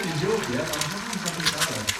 di giochi, ma non capitare.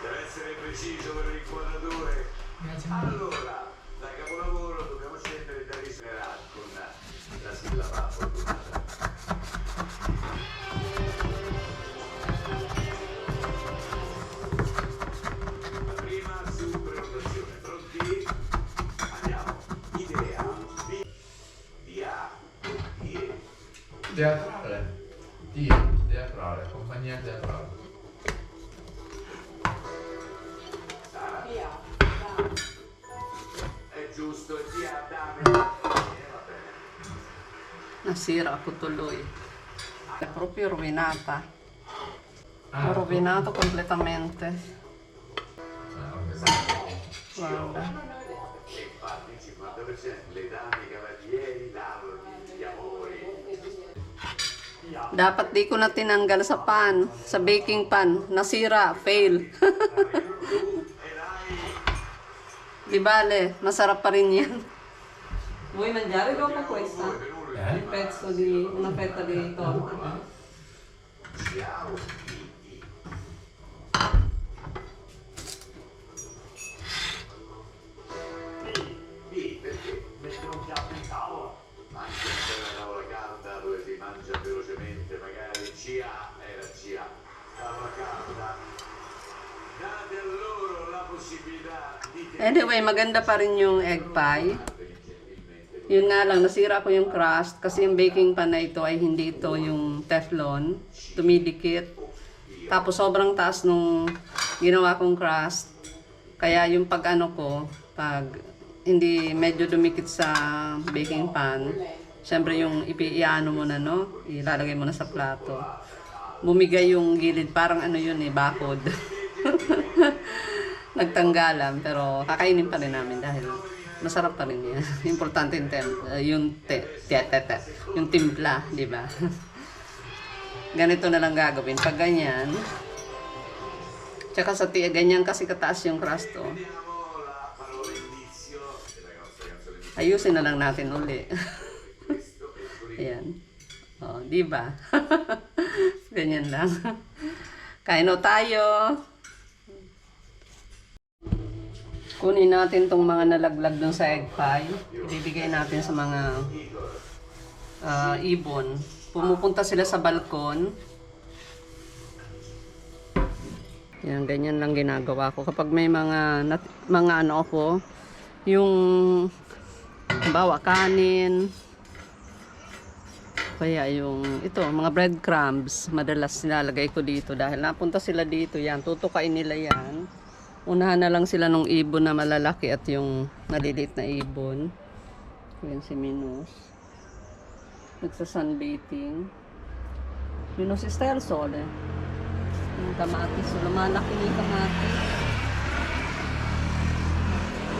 Deve essere preciso per l'inquadratore. Allora, da capolavoro dobbiamo scendere da riserva con la sillaba fortunata. La prima su prenotazione. Pronti? Andiamo. Idea. B. Dia. Die. Teatrale. Teatrale, compagnia teatrale. Giusto, dia, dame. Nasira ako tuloy. È proprio rovinata. Ho rovinato completamente. Guarda. Infatti il 50% le dame, i cavalieri, gli amori. Dapat di ko na tinanggal sa pan, sa baking pan. Nasira, fail. Di bale, masarap pa rin yan. Vuoi mangiare dopo questa? Il pezzo di una fetta di torta. Perché mettere un piatto in tavola? Anche se una tavola calda dove si mangia velocemente, magari era CA, tavola calda. Date a loro la possibilità di... Anyway, maganda pa rin yung egg pie. Yun nga lang, nasira ko yung crust kasi yung baking pan na ito ay hindi ito yung Teflon. Tumidikit. Tapos sobrang taas nung ginawa kong crust. Kaya yung pag ano ko, pag hindi medyo dumikit sa baking pan, syempre yung iano mo na, no? Ilalagay mo na sa plato. Bumigay yung gilid, parang ano yun eh, bakod. Nagtanggalan, pero kakainin pa rin namin dahil masarap pa rin yan. Importante yung yung timpla, di ba? Ganito na lang gagawin. Pag ganyan, tsaka sa ganyan kasi kataas yung crust, oh. Ayusin na lang natin uli. Ayan. Oh, di ba? Ganyan lang. Kain na tayo. Kunin natin tong mga nalaglag dun sa egg pie. Ibibigay natin sa mga ibon. Pumupunta sila sa balkon. Yan, ganyan lang ginagawa ko. Kapag may mga ano ako, yung bawa kanin, kaya yung ito, mga breadcrumbs, madalas nilalagay ko dito dahil napunta sila dito. Yan, tutukain nila yan. Unahan na lang sila nung ibon na malalaki at yung maliliit na ibon. Yan si Minos. Nagsa-sunbathing. Minos style sol eh. Yung kamatis. So, lumalaki yung kamatis.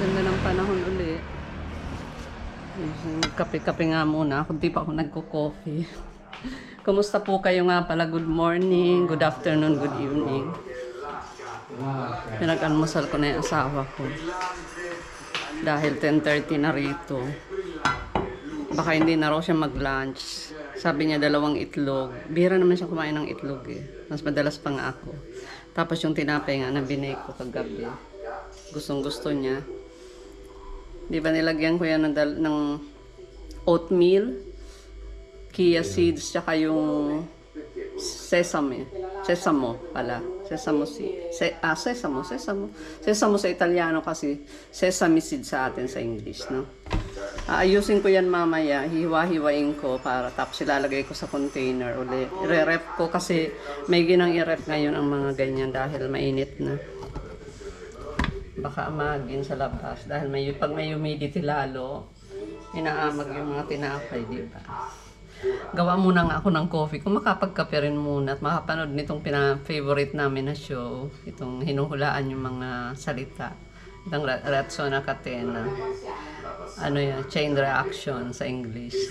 Ganda ng panahon uli. Kape-kape nga muna. Kundi pa ako nagko-coffee. Kumusta po kayo nga pala? Good morning, good afternoon, good evening. Pinag-almusal ko na yung asawa ko. Dahil 10:30 na rito. Baka hindi na raw siya mag-lunch. Sabi niya 2 itlog. Bihira naman siya kumain ng itlog eh. Mas madalas pa nga ako. Tapos yung tinapay nga na binake ko kagabi. Gustong gusto niya. Di ba nilagyan ko yan ng oatmeal, chia seeds, tsaka yung sesame. Sesamo pala. Sesamo Sesamo sa Italiano kasi sesame seed sa atin sa English, no? Ayusin ko yan mamaya, hiwa-hiwain ko para tapos ilalagay ko sa container uli. I-ref ko kasi may ginang i-ref ngayon ang mga ganyan dahil mainit na. Baka amagin sa labas dahil pag may humidity lalo, inaamag yung mga tinapay, di ba? Gawa muna nga ako ng coffee kung makapagkape rin muna at makapanood nitong favorite namin na show, itong hinuhulaan yung mga salita, itong Reazione a Catena, ano yan, chain reaction sa English.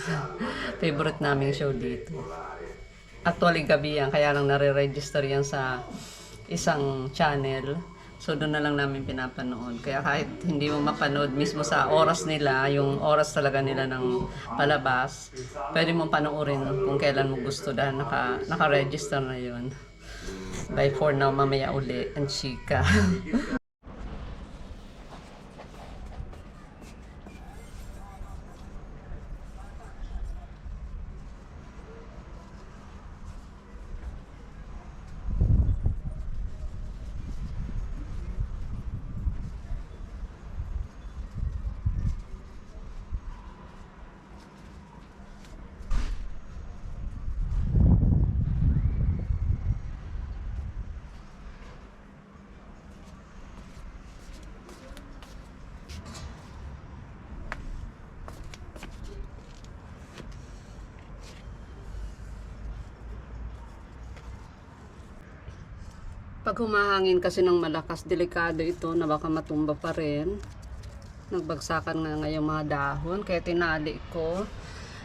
Favorite naming show dito. Actually gabi yan, kaya lang nare-register yan sa isang channel. So doon na lang namin pinapanood. Kaya kahit hindi mo mapanood mismo sa oras nila, yung oras talaga nila ng palabas, pwede mong panoorin kung kailan mo gusto dahil naka-register na yun. By for now, mamaya uli ang chika. Pag humahangin kasi ng malakas, delikado ito na baka matumba pa rin. Nagbagsakan nga ngayong mga dahon, kaya tinali ko.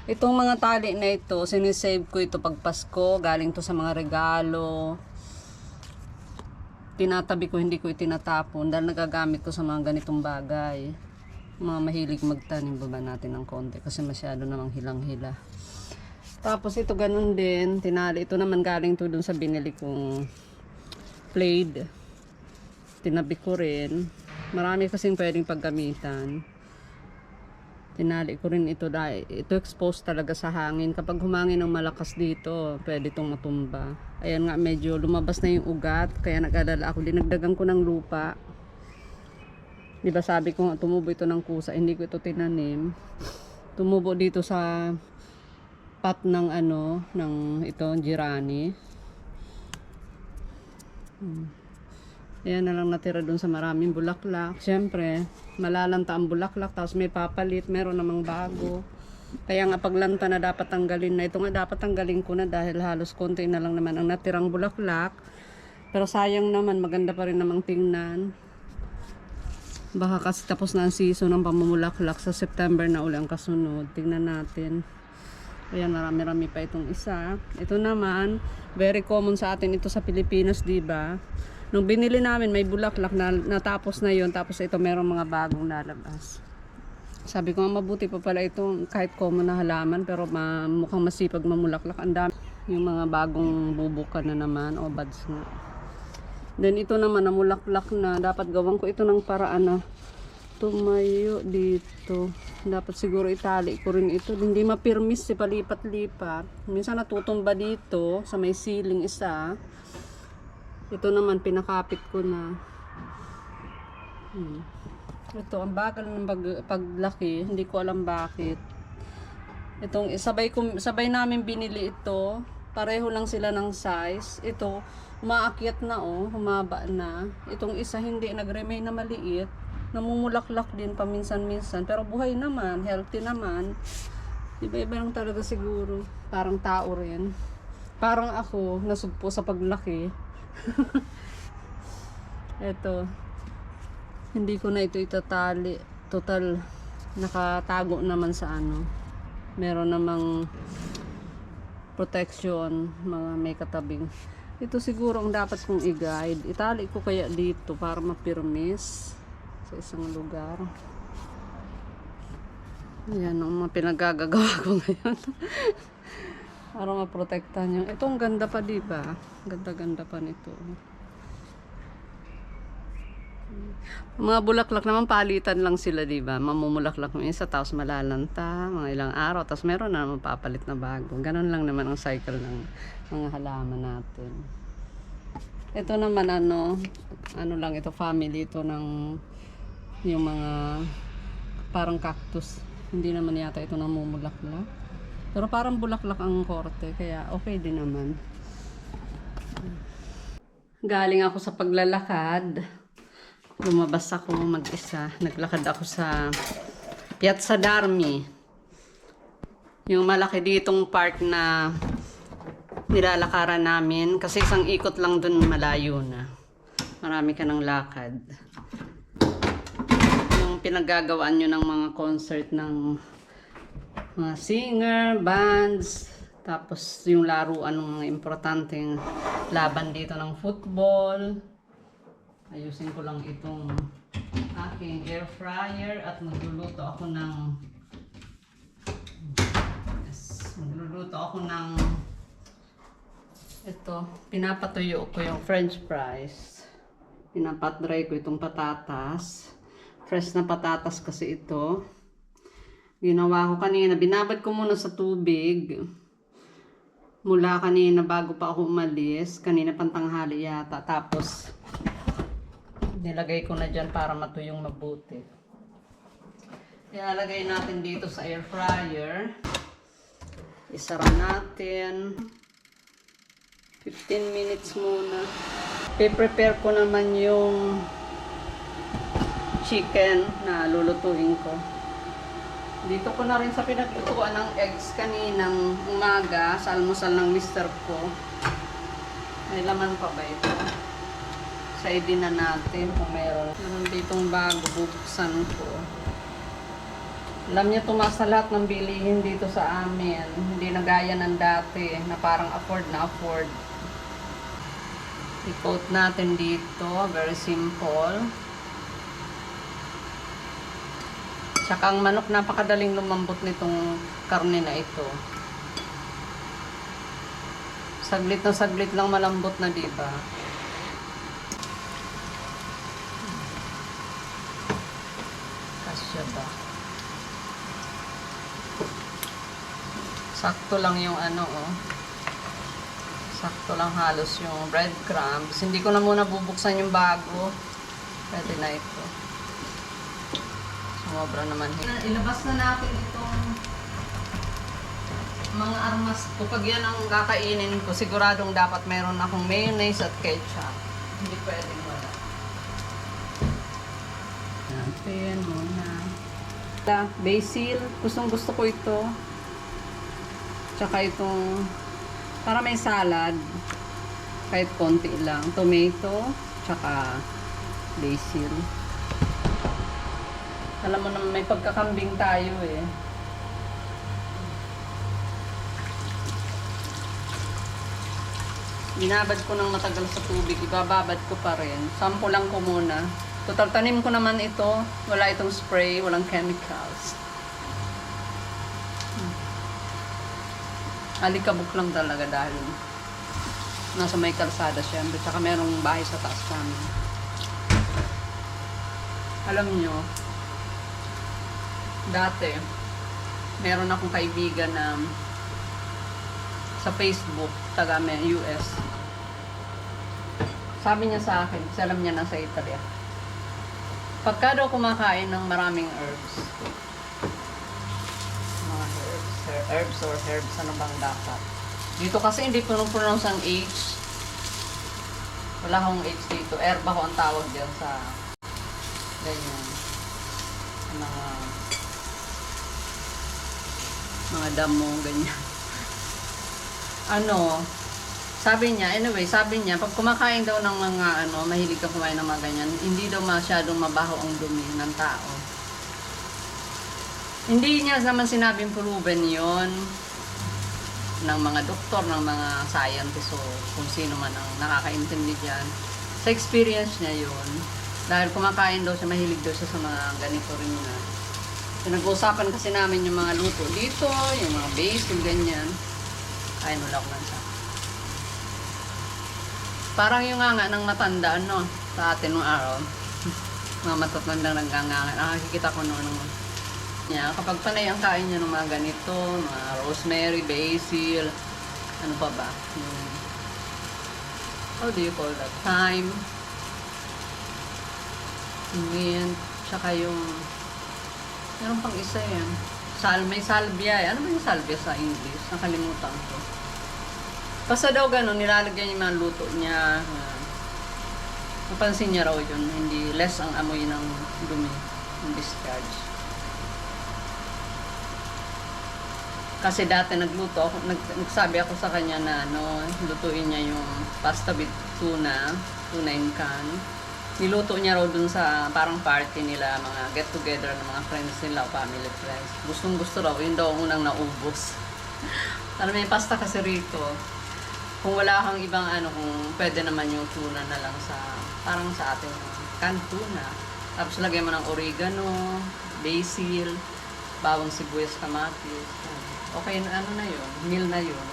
Itong mga tali na ito, sinisave ko ito pag Pasko, galing to sa mga regalo. Tinatabi ko, hindi ko itinatapon dahil nagagamit ko sa mga ganitong bagay. Mga mahilig magtanim, baba natin ng konti kasi masyado namang hilang-hila. Tapos ito ganun din, tinali. Ito naman galing to dun sa binili kong plaid. Tinabi ko rin. Marami kasing pwedeng paggamitan. Tinali ko rin ito dahil ito exposed talaga sa hangin. Kapag humangin ng malakas dito, pwede itong matumba. Ayan nga, medyo lumabas na yung ugat. Kaya nag-alala ako. Dinagdagan ko ng lupa. Diba sabi ko nga, tumubo ito ng kusa. Hindi ko ito tinanim. Tumubo dito sa pot ng ng ito, girani. Ayan na lang natira dun sa maraming bulaklak. Siyempre, malalanta ang bulaklak, tapos may papalit, meron namang bago. Kaya nga paglanta na dapat tanggalin na. Ito nga dapat tanggalin ko na dahil halos konti na lang naman ang natirang bulaklak. Pero sayang naman, maganda pa rin namang tingnan. Baka kasi tapos na ang season ng pamumulaklak, sa September na uli ang kasunod. Tingnan natin. Ayan, marami-rami pa itong isa. Ito naman, very common sa atin ito sa Pilipinas, diba? Nung binili namin, may bulaklak na natapos na yon, tapos ito merong mga bagong lalabas. Sabi ko, mabuti pa pala ito, kahit common na halaman, pero mukhang masipag mamulaklak. Ang dami yung mga bagong bubuka na naman, o buds nga. Then ito naman, namulaklak na. Dapat gawan ko ito ng paraan na tumayo dito. Dapat siguro itali ko rin ito. Hindi mapirmis, palipat-lipat. Minsan natutumba dito sa may ceiling isa. Ito naman pinakapit ko na. Ito ang bagal ng paglaki, hindi ko alam bakit. Itong sabay namin binili ito. Pareho lang sila ng size. Ito umaakyat na humaba na. Itong isa hindi, nag-remain na maliit. Namumulaklak din paminsan-minsan, pero buhay naman, healthy naman. Iba-iba lang talaga siguro. Parang tao rin. Parang ako, nasugpo sa paglaki. Eto. Hindi ko na ito itatali. Total, nakatago naman sa meron namang protection, mga may katabing. Ito siguro ang dapat kong i-guide. Itali ko kaya dito para mapirmis sa isang lugar. Ayan ang mga pinagagagawa ko ngayon. Para maprotektahan yung. Ito ang ganda pa, diba? Ganda-ganda pa nito. Mga bulaklak naman palitan lang sila, diba? Mamumulaklak ng isa, tapos malalanta, mga ilang araw, tapos meron na naman papalit na bago. Ganon lang naman ang cycle ng mga halaman natin. Ito naman ano lang ito, family ito ng yung mga parang cactus. Hindi naman yata ito namumulaklak. Pero parang bulaklak ang korte, kaya okay din naman. Galing ako sa paglalakad. Lumabas ako mag-isa. Naglakad ako sa Piazza d'Armi. Yung malaki ditong park na nilalakaran namin. Kasi isang ikot lang dun malayo na. Marami ka ng lakad. Yung pinaggagawaan nyo ng mga concert ng mga singer, bands, tapos yung laruan ng mga importanteng laban dito ng football. Ayusin ko lang itong aking air fryer at magluluto ako ng ito, pinapatuyo ko yung french fries. Pinapatry ko itong patatas. Fresh na patatas kasi ito. Ginawa ko kanina, binabad ko muna sa tubig. Mula kanina bago pa ako umalis. Kanina pantanghali yata. Tapos, nilagay ko na dyan para matuyong mabuti. Ilalagay natin dito sa air fryer. Isara natin. 15 minutes muna. Pe-prepare ko naman yung chicken na lulutuin ko. Dito ko na rin sa pinaglutuan ng eggs kaninang umaga sa almusal ng mister ko. May laman pa ba ito? Side na natin kung meron. Meron ditong bago, bubuksan ko. Alam niyo, tumaas na lahat ng bilihin dito sa amin. Hindi na gaya ng dati na parang afford na afford. I-coat natin dito. Very simple. Tsaka ang manok, napakadaling lumambot nitong karne na ito. Saglit na saglit lang malambot na, diba? Kasya ba? Sakto lang yung sakto lang halos yung breadcrumbs. Hindi ko na muna bubuksan yung bago. Pwede na ito. Sumobra naman. Ilabas na natin itong mga armas ko. Pag yan ang kakainin ko, siguradong dapat meron akong mayonnaise at ketchup. Hindi pwedeng wala. Natin muna. Basil. Gusto ko ito. Tsaka itong para may salad. Kahit konti lang. Tomato. Tsaka basil. Alam mo naman, may pagkakambing tayo eh. Binabad ko ng matagal sa tubig. Ibababad ko pa rin. Sampo lang ko muna. Total, tanim ko naman ito. Wala itong spray. Walang chemicals. Alikabok lang talaga dahil nasa may kalsada syempre. Tsaka merong bahay sa taas namin. Alam nyo, dati, meron akong kaibigan na sa Facebook, taga US. Sabi niya sa akin, kasi alam niya nasa Italia. Pagka daw kumakain ng maraming herbs, mga herbs or herbs, ano bang dapat? Dito kasi hindi pronounce ang H. Wala akong H dito. Herba ko ang tawag dyan sa ganyan. Mga damo, ganyan. Sabi niya, pag kumakain daw ng mga mahilig ka kumain ng mga ganyan, hindi daw masyadong mabaho ang dumi ng tao. Hindi niya naman sinabing proven yon ng mga doktor, ng mga scientist o kung sino man ang nakakaintindi dyan. Sa experience niya yon, dahil kumakain daw siya, mahilig daw siya sa mga ganito rin na. Pinag-uusapan kasi namin yung mga luto dito, yung mga basil, ganyan. Ay, nulak man siya. Parang yung nga ng matanda, sa atin nung araw. Mga matatandang nagnganga. Nakakikita ko noon. Kapag panay ang kain niya ng mga ganito, mga rosemary, basil, ano pa ba? how do you call that? Thyme, mint, tsaka yung, meron pang isa yan. May salvia eh. Ano ba yung salvia sa English? Nakalimutan ko. Basta daw ganun, nilalagyan yung mga luto niya. Napansin niya raw yun, hindi less ang amoy ng dumi, ng discharge. Kasi dati nagluto ako, nagsabi ako sa kanya na lutuin niya yung pasta with tuna in can. Niluto niya raw dun sa parang party nila, mga get together ng mga friends nila, family friends. Gustong gusto raw, yun daw ang unang naubos. Alam mo, may pasta kasi rito. Kung wala kang ibang kung pwede naman yung tuna na lang parang sa ating canned tuna. Tapos lagyan mo ng oregano, basil, bawang sibuyas, kamatis. Okay, na yun, meal na yun.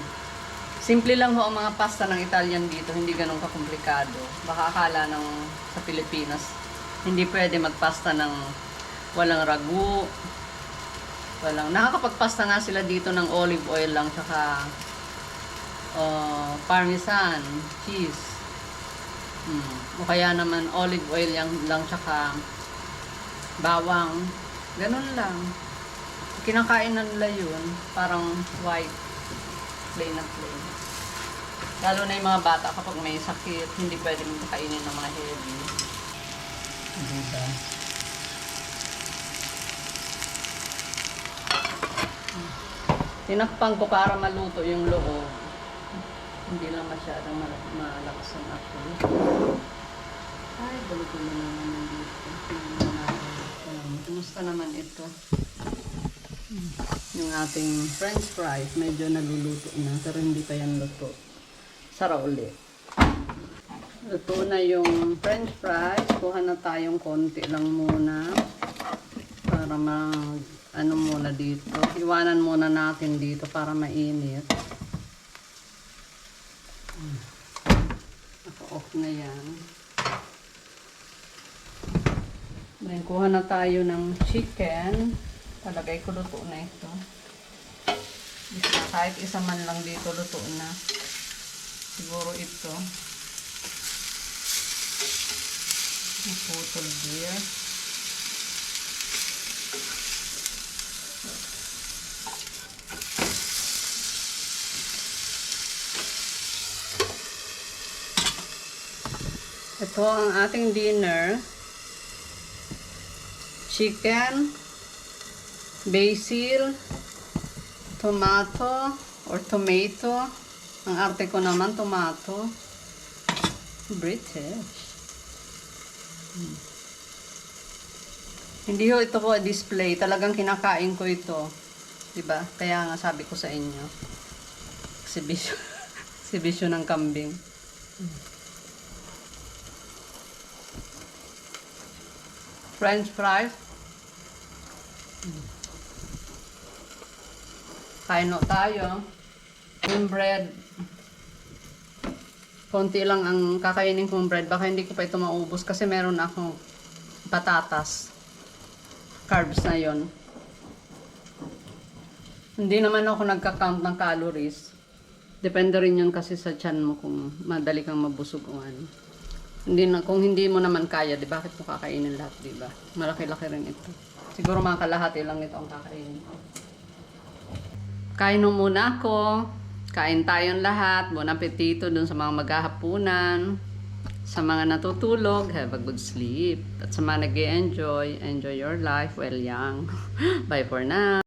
Simple lang ho ang mga pasta ng Italian dito, hindi ganun kakomplikado. Baka akala sa Pilipinas, hindi pwede magpasta ng walang ragu, nakakapagpasta nga sila dito ng olive oil lang, tsaka parmesan, cheese. O kaya naman olive oil lang tsaka bawang. Ganun lang. Kinakain na nila yun. Parang white. Plain na plain. Lalo na yung mga bata kapag may sakit, hindi pwede mong kainin ng mga heavy. Diba? Tinakpan ko para maluto yung loob. Hindi lang masyadong malakas ang apoy. Ay, gulo-gulo naman dito. Kumusta naman ito? Yung ating french fries, medyo naluluto na, pero hindi pa yan luto. Sara ulit. Luto na yung french fries. Kuha na tayong konti lang muna. Para muna dito. Iwanan muna natin dito para mainit. Naka-off na yan. Then, kuha na tayo ng chicken. Talagay ko luto na ito. Kahit isa man lang dito luto na. Siguro ito. Naputol here. Ito ang ating dinner. Chicken, basil, tomato. Ang arte ko naman, tomato. British. Hindi ho ito po display. Talagang kinakain ko ito. Diba? Kaya nga sabi ko sa inyo. Exhibition. Exhibition ng kambing. French fries. Kain no tayo. Yung bread. Konti lang ang kakainin kong bread. Baka hindi ko pa ito maubos kasi meron akong patatas. Carbs na yon. Hindi naman ako nagka-count ng calories. Depende rin yun kasi sa tiyan mo kung madali kang mabusog o ano. Kung hindi mo naman kaya, di bakit mo kakainin lahat, di ba? Malaki-laki rin ito. Siguro mga kalahati lang ito ang kakainin ko. Kain muna ako. Kain tayong lahat. Bon appetito dun sa mga maghahapunan. Sa mga natutulog, have a good sleep. At sa mga nag-enjoy, enjoy your life while young. Bye for now.